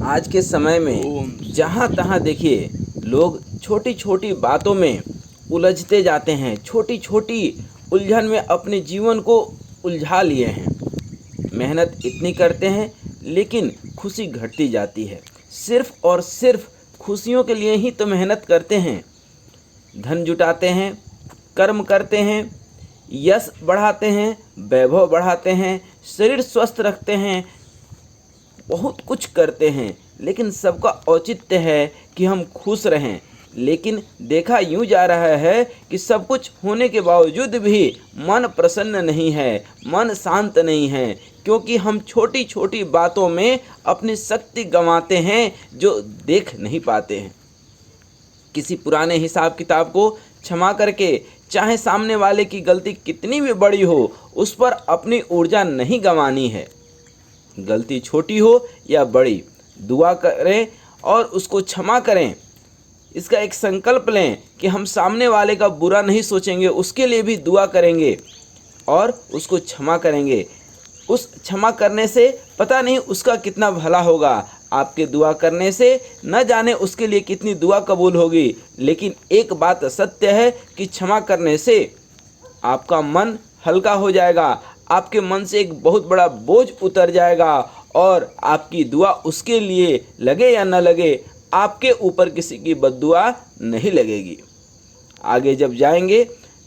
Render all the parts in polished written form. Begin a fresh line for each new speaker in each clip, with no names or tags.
आज के समय में जहाँ तहाँ देखिए लोग छोटी छोटी बातों में उलझते जाते हैं, छोटी छोटी उलझन में अपने जीवन को उलझा लिए हैं। मेहनत इतनी करते हैं लेकिन खुशी घटती जाती है। सिर्फ और सिर्फ खुशियों के लिए ही तो मेहनत करते हैं। धन जुटाते हैं, कर्म करते हैं, यश बढ़ाते हैं, वैभव बढ़ाते हैं, शरीर स्वस्थ रखते हैं, बहुत कुछ करते हैं, लेकिन सबका औचित्य है कि हम खुश रहें। लेकिन देखा यूँ जा रहा है कि सब कुछ होने के बावजूद भी मन प्रसन्न नहीं है, मन शांत नहीं है, क्योंकि हम छोटी छोटी बातों में अपनी शक्ति गंवाते हैं जो देख नहीं पाते हैं। किसी पुराने हिसाब किताब को क्षमा करके, चाहे सामने वाले की गलती कितनी भी बड़ी हो, उस पर अपनी ऊर्जा नहीं गंवानी है। गलती छोटी हो या बड़ी, दुआ करें और उसको क्षमा करें। इसका एक संकल्प लें कि हम सामने वाले का बुरा नहीं सोचेंगे, उसके लिए भी दुआ करेंगे और उसको क्षमा करेंगे। उस क्षमा करने से पता नहीं उसका कितना भला होगा। आपके दुआ करने से न जाने उसके लिए कितनी दुआ कबूल होगी। लेकिन एक बात सत्य है कि क्षमा करने से आपका मन हल्का हो जाएगा, आपके मन से एक बहुत बड़ा बोझ उतर जाएगा और आपकी दुआ उसके लिए लगे या न लगे, आपके ऊपर किसी की बद्दुआ नहीं लगेगी। आगे जब जाएंगे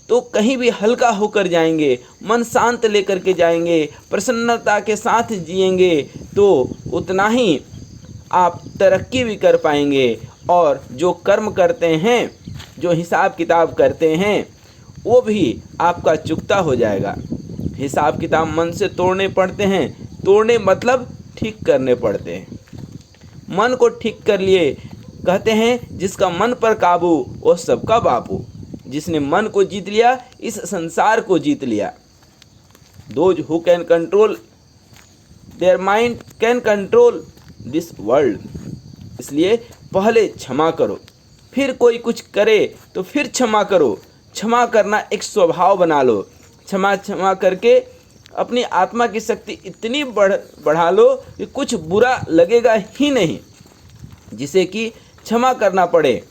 तो कहीं भी हल्का होकर जाएंगे, मन शांत लेकर के जाएंगे, प्रसन्नता के साथ जिएंगे, तो उतना ही आप तरक्की भी कर पाएंगे। और जो कर्म करते हैं, जो हिसाब किताब करते हैं, वो भी आपका चुकता हो जाएगा। हिसाब किताब मन से तोड़ने पड़ते हैं, तोड़ने मतलब ठीक करने पड़ते हैं। मन को ठीक कर लिए, कहते हैं जिसका मन पर काबू वो सबका बापू। जिसने मन को जीत लिया, इस संसार को जीत लिया। Those who can control their mind can control this world. इसलिए पहले क्षमा करो, फिर कोई कुछ करे तो फिर क्षमा करो। क्षमा करना एक स्वभाव बना लो। क्षमा करके अपनी आत्मा की शक्ति इतनी बढ़ा लो कि कुछ बुरा लगेगा ही नहीं, जिसे कि क्षमा करना पड़े।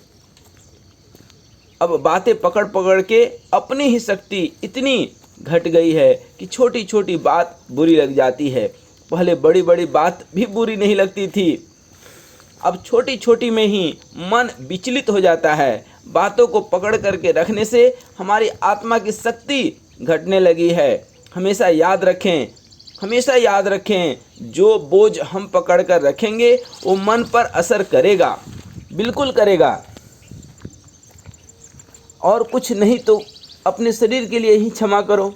अब बातें पकड़ पकड़ के अपनी ही शक्ति इतनी घट गई है कि छोटी छोटी बात बुरी लग जाती है। पहले बड़ी बड़ी बात भी बुरी नहीं लगती थी, अब छोटी छोटी में ही मन विचलित हो जाता है। बातों को पकड़ करके रखने से हमारी आत्मा की शक्ति घटने लगी है। हमेशा याद रखें, हमेशा याद रखें, जो बोझ हम पकड़ कर रखेंगे वो मन पर असर करेगा, बिल्कुल करेगा। और कुछ नहीं तो अपने शरीर के लिए ही क्षमा करो।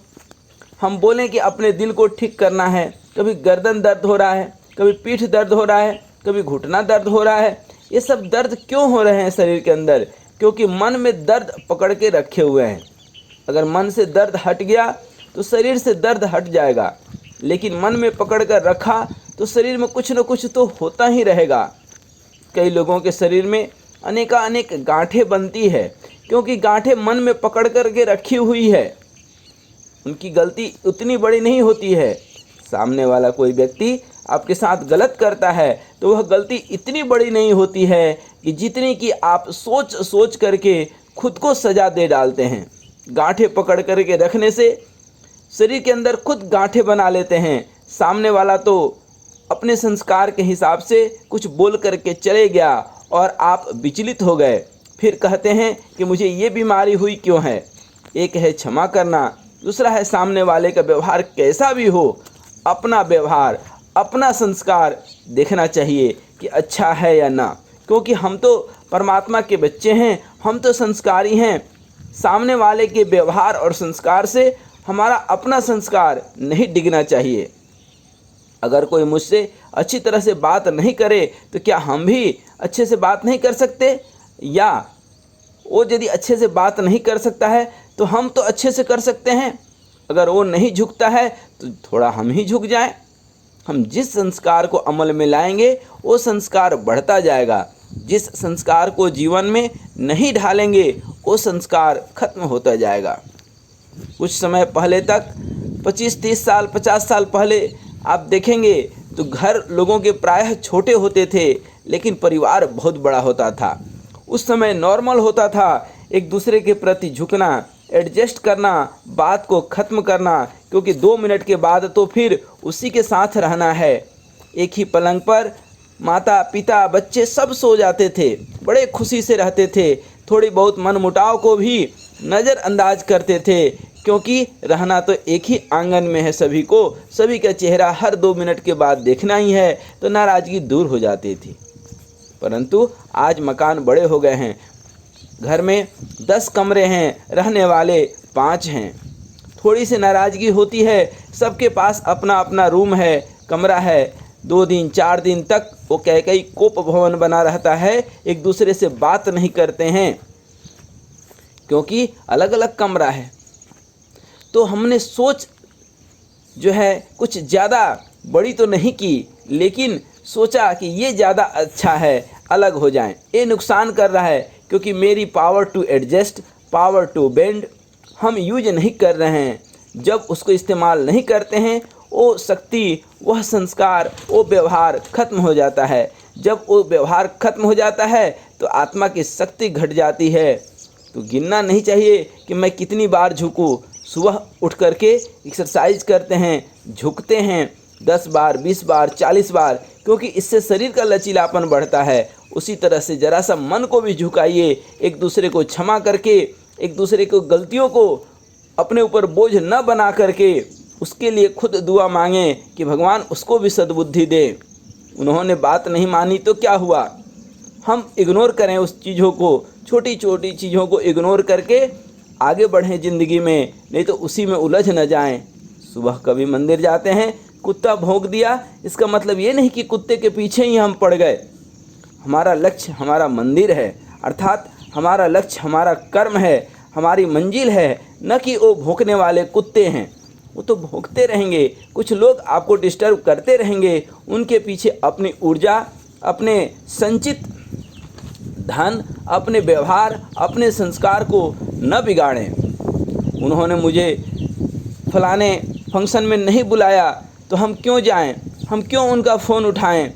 हम बोलें कि अपने दिल को ठीक करना है, कभी गर्दन दर्द हो रहा है, कभी पीठ दर्द हो रहा है, कभी घुटना दर्द हो रहा है। ये सब दर्द क्यों हो रहे हैं शरीर के अंदर? क्योंकि मन में दर्द पकड़ के रखे हुए हैं। अगर मन से दर्द हट गया तो शरीर से दर्द हट जाएगा, लेकिन मन में पकड़ कर रखा तो शरीर में कुछ न कुछ तो होता ही रहेगा। कई लोगों के शरीर में अनेक गांठें बनती है, क्योंकि गांठें मन में पकड़ कर के रखी हुई है। उनकी गलती उतनी बड़ी नहीं होती है। सामने वाला कोई व्यक्ति आपके साथ गलत करता है तो वह गलती इतनी बड़ी नहीं होती है कि जितनी कि आप सोच सोच करके खुद को सजा दे डालते हैं। गांठें पकड़ करके रखने से शरीर के अंदर खुद गांठें बना लेते हैं। सामने वाला तो अपने संस्कार के हिसाब से कुछ बोल करके चले गया और आप विचलित हो गए। फिर कहते हैं कि मुझे ये बीमारी हुई क्यों है। एक है क्षमा करना, दूसरा है सामने वाले का व्यवहार कैसा भी हो, अपना व्यवहार, अपना संस्कार देखना चाहिए कि अच्छा है या ना। क्योंकि हम तो परमात्मा के बच्चे हैं, हम तो संस्कारी हैं। सामने वाले के व्यवहार और संस्कार से हमारा अपना संस्कार नहीं डिगना चाहिए। अगर कोई मुझसे अच्छी तरह से बात नहीं करे तो क्या हम भी अच्छे से बात नहीं कर सकते? या वो यदि अच्छे से बात नहीं कर सकता है तो हम तो अच्छे से कर सकते हैं। अगर वो नहीं झुकता है तो थोड़ा हम ही झुक जाएं। हम जिस संस्कार को अमल में लाएंगे वो संस्कार बढ़ता जाएगा। जिस संस्कार को जीवन में नहीं ढालेंगे वो संस्कार खत्म होता जाएगा। कुछ समय पहले तक 25-30 साल 50 साल पहले आप देखेंगे तो घर लोगों के प्रायः छोटे होते थे, लेकिन परिवार बहुत बड़ा होता था। उस समय नॉर्मल होता था एक दूसरे के प्रति झुकना, एडजस्ट करना, बात को ख़त्म करना, क्योंकि 2 मिनट के बाद तो फिर उसी के साथ रहना है। एक ही पलंग पर माता पिता बच्चे सब सो जाते थे, बड़े खुशी से रहते थे। थोड़ी बहुत मनमुटाव को भी नज़रअंदाज करते थे, क्योंकि रहना तो एक ही आंगन में है सभी को, सभी का चेहरा हर 2 मिनट के बाद देखना ही है, तो नाराज़गी दूर हो जाती थी। परंतु आज मकान बड़े हो गए हैं, घर में 10 कमरे हैं, रहने वाले 5 हैं। थोड़ी सी नाराज़गी होती है, सबके पास अपना अपना रूम है, कमरा है। 2 दिन 4 दिन तक वो कई कोप भवन बना रहता है, एक दूसरे से बात नहीं करते हैं, क्योंकि अलग अलग कमरा है। तो हमने सोच जो है कुछ ज़्यादा बड़ी तो नहीं की, लेकिन सोचा कि ये ज़्यादा अच्छा है, अलग हो जाएं। ये नुकसान कर रहा है, क्योंकि मेरी power to adjust, power to bend हम यूज नहीं कर रहे हैं। जब उसको इस्तेमाल नहीं करते हैं, वो शक्ति, वह संस्कार, वो व्यवहार खत्म हो जाता है। जब वो व्यवहार खत्म हो जाता है तो आत्मा की शक्ति घट जाती है। तो गिनना नहीं चाहिए कि मैं कितनी बार झुकूँ। सुबह उठ करके एक्सरसाइज करते हैं, झुकते हैं 10 बार, 20 बार, 40 बार, क्योंकि इससे शरीर का लचीलापन बढ़ता है। उसी तरह से जरा सा मन को भी झुकाइए, एक दूसरे को क्षमा करके, एक दूसरे को गलतियों को अपने ऊपर बोझ न बना करके उसके लिए खुद दुआ मांगें कि भगवान उसको भी सद्बुद्धि दे। उन्होंने बात नहीं मानी तो क्या हुआ, हम इग्नोर करें उस चीज़ों को, छोटी छोटी चीज़ों को इग्नोर करके आगे बढ़ें ज़िंदगी में, नहीं तो उसी में उलझ न जाएं। सुबह कभी मंदिर जाते हैं, कुत्ता भौंक दिया, इसका मतलब ये नहीं कि कुत्ते के पीछे ही हम पड़ गए। हमारा लक्ष्य हमारा मंदिर है, अर्थात हमारा लक्ष्य हमारा कर्म है, हमारी मंजिल है, न कि वो भौंकने वाले कुत्ते हैं। वो तो भौंकते रहेंगे, कुछ लोग आपको डिस्टर्ब करते रहेंगे, उनके पीछे अपनी ऊर्जा, अपने संचित धन, अपने व्यवहार, अपने संस्कार को न बिगाड़ें। उन्होंने मुझे फलाने फंक्शन में नहीं बुलाया तो हम क्यों जाएं, हम क्यों उनका फ़ोन उठाएं,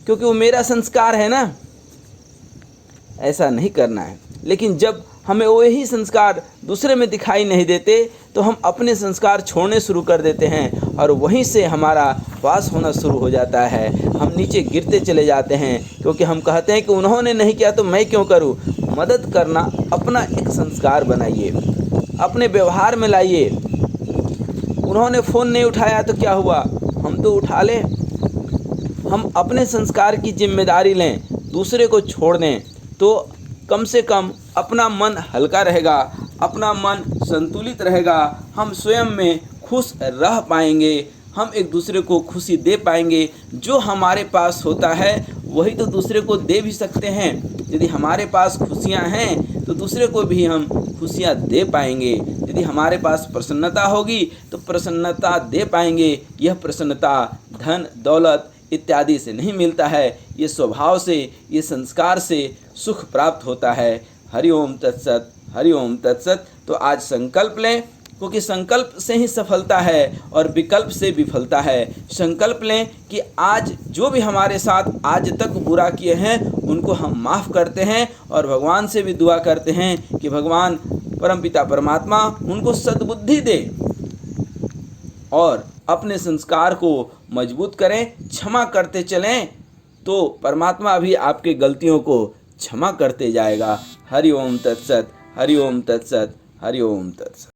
क्योंकि वो मेरा संस्कार है ना। ऐसा नहीं करना है। लेकिन जब हमें वही संस्कार दूसरे में दिखाई नहीं देते तो हम अपने संस्कार छोड़ने शुरू कर देते हैं, और वहीं से हमारा वास होना शुरू हो जाता है। हम नीचे गिरते चले जाते हैं, क्योंकि हम कहते हैं कि उन्होंने नहीं किया तो मैं क्यों करूं। मदद करना अपना एक संस्कार बनाइए, अपने व्यवहार में लाइए। उन्होंने फ़ोन नहीं उठाया तो क्या हुआ, हम तो उठा लें। हम अपने संस्कार की जिम्मेदारी लें, दूसरे को छोड़ दें, तो कम से कम अपना मन हल्का रहेगा, अपना मन संतुलित रहेगा, हम स्वयं में खुश रह पाएंगे, हम एक दूसरे को खुशी दे पाएंगे। जो हमारे पास होता है वही तो दूसरे को दे भी सकते हैं। यदि हमारे पास खुशियाँ हैं तो दूसरे को भी हम खुशियाँ दे पाएंगे। यदि हमारे पास प्रसन्नता होगी तो प्रसन्नता दे पाएंगे। यह प्रसन्नता धन दौलत इत्यादि से नहीं मिलता है, ये स्वभाव से, ये संस्कार से सुख प्राप्त होता है। हरि ओम तत्सत, हरि ओम तत्सत। तो आज संकल्प लें, क्योंकि संकल्प से ही सफलता है और विकल्प से विफलता है। संकल्प लें कि आज जो भी हमारे साथ आज तक बुरा किए हैं उनको हम माफ़ करते हैं, और भगवान से भी दुआ करते हैं कि भगवान परमपिता परमात्मा उनको सद्बुद्धि दे और अपने संस्कार को मजबूत करें। क्षमा करते चलें तो परमात्मा भी आपके गलतियों को क्षमा करते जाएगा। हरि ओम तत्सत, हरि ओम तत्सत, हरि ओम तत्सत।